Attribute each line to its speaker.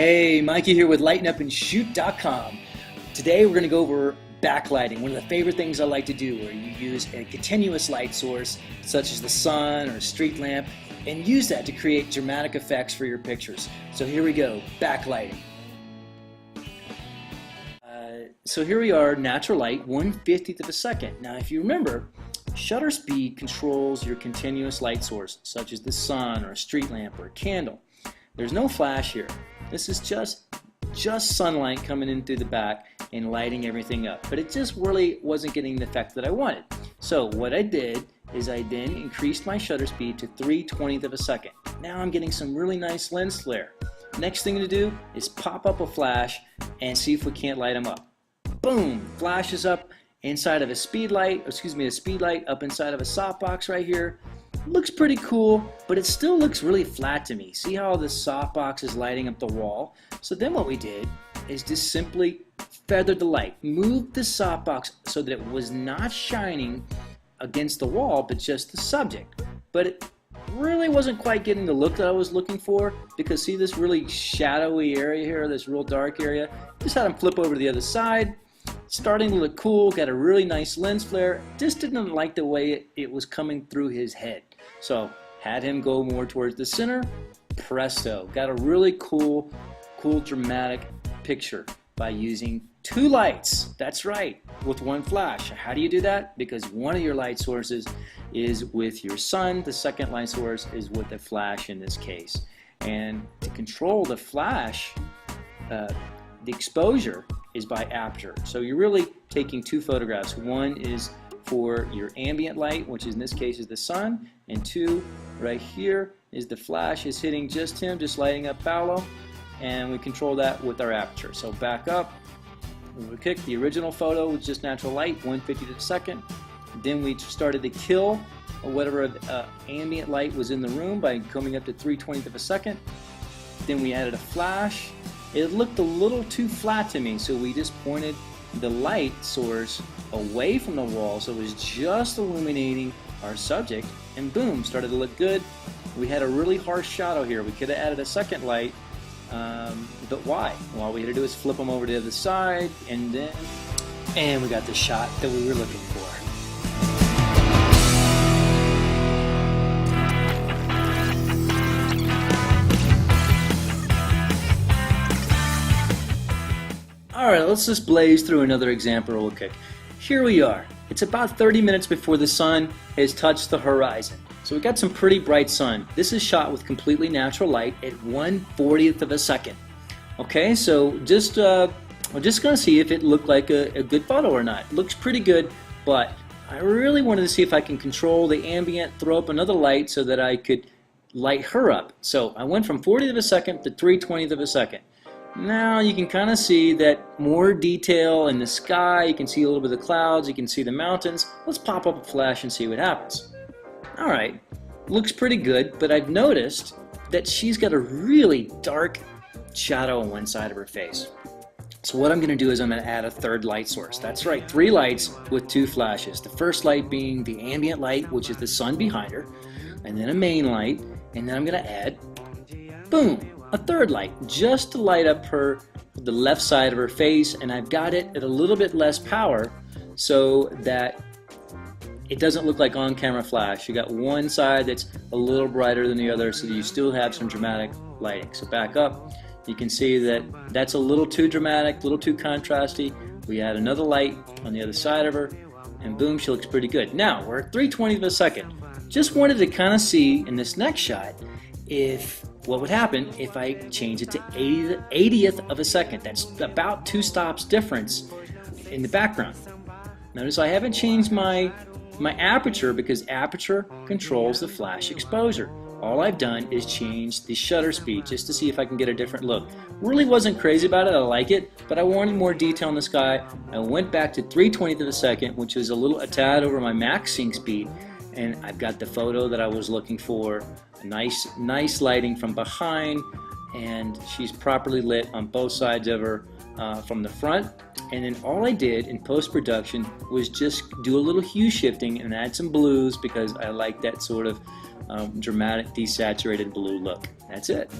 Speaker 1: Hey, Mikey here with LightenUpAndShoot.com. Today we're going to go over backlighting, one of the favorite things I like to do, where you use a continuous light source such as the sun or a street lamp and use that to create dramatic effects for your pictures. So here we go, backlighting. So here we are, natural light, 1/50th of a second. Now if you remember, shutter speed controls your continuous light source, such as the sun or a street lamp or a candle. There's no flash here. This is just sunlight coming in through the back and lighting everything up. But it just really wasn't getting the effect that I wanted. So what I did is I then increased my shutter speed to 3/20th of a second. Now I'm getting some really nice lens flare. Next thing to do is pop up a flash and see if we can't light them up. Boom! Flashes up inside of a speed light, up inside of a softbox right here. Looks pretty cool, but it still looks really flat to me. See how the softbox is lighting up the wall? So then what we did is just simply feathered the light, moved the softbox so that it was not shining against the wall, but just the subject. But it really wasn't quite getting the look that I was looking for, because see this really shadowy area here, this real dark area? Just had him flip over to the other side. Starting to look cool, got a really nice lens flare. Just didn't like the way it was coming through his head. So had him go more towards the center. Presto, got a really cool dramatic picture by using two lights. That's right, with one flash. How do you do that? Because one of your light sources is with your sun, the second light source is with a flash in this case. And to control the flash, the exposure is by aperture. So you're really taking two photographs. One is for your ambient light, which in this case is the sun, and two, right here, is the flash is hitting just him, just lighting up Paolo, and we control that with our aperture. So back up, we kick the original photo with just natural light, 1/50th of a second. Then we started to kill whatever ambient light was in the room by coming up to 3/20th of a second. Then we added a flash. It looked a little too flat to me, so we just pointed the light source away from the wall so it was just illuminating our subject, and boom, started to look good. We had a really harsh shadow here. We could have added a second light, but why? Well, all we had to do is flip them over to the other side, and we got the shot that we were looking for. Alright, let's just blaze through another example real quick. Here we are. It's about 30 minutes before the sun has touched the horizon. So we got some pretty bright sun. This is shot with completely natural light at 1/40th of a second. Okay, so we're just going to see if it looked like a good photo or not. It looks pretty good, but I really wanted to see if I can control the ambient, throw up another light so that I could light her up. So I went from 40th of a second to 3/20th of a second. Now you can kind of see that more detail in the sky. You can see a little bit of the clouds, you can see the mountains. Let's pop up a flash and see what happens. Alright, looks pretty good, but I've noticed that she's got a really dark shadow on one side of her face. So what I'm going to do is I'm going to add a third light source. That's right, 3 lights with 2 flashes. The first light being the ambient light, which is the sun behind her, and then a main light, and then I'm going to add, boom, a third light, just to light up the left side of her face, and I've got it at a little bit less power so that it doesn't look like on-camera flash. You got one side that's a little brighter than the other, so that you still have some dramatic lighting. So back up, you can see that that's a little too dramatic, a little too contrasty. We add another light on the other side of her, and boom, she looks pretty good. Now, we're at 3/20th of a second. Just wanted to kind of see in this next shot what would happen if I change it to 80th of a second. That's about 2 stops difference in the background. Notice I haven't changed my aperture, because aperture controls the flash exposure. All I've done is change the shutter speed just to see if I can get a different look. Really wasn't crazy about it, I like it, but I wanted more detail in the sky. I went back to 3/20th of a second, which is a tad over my maxing speed, and I've got the photo that I was looking for. Nice lighting from behind, and she's properly lit on both sides of her from the front. And then all I did in post-production was just do a little hue shifting and add some blues, because I like that sort of dramatic desaturated blue look. That's it.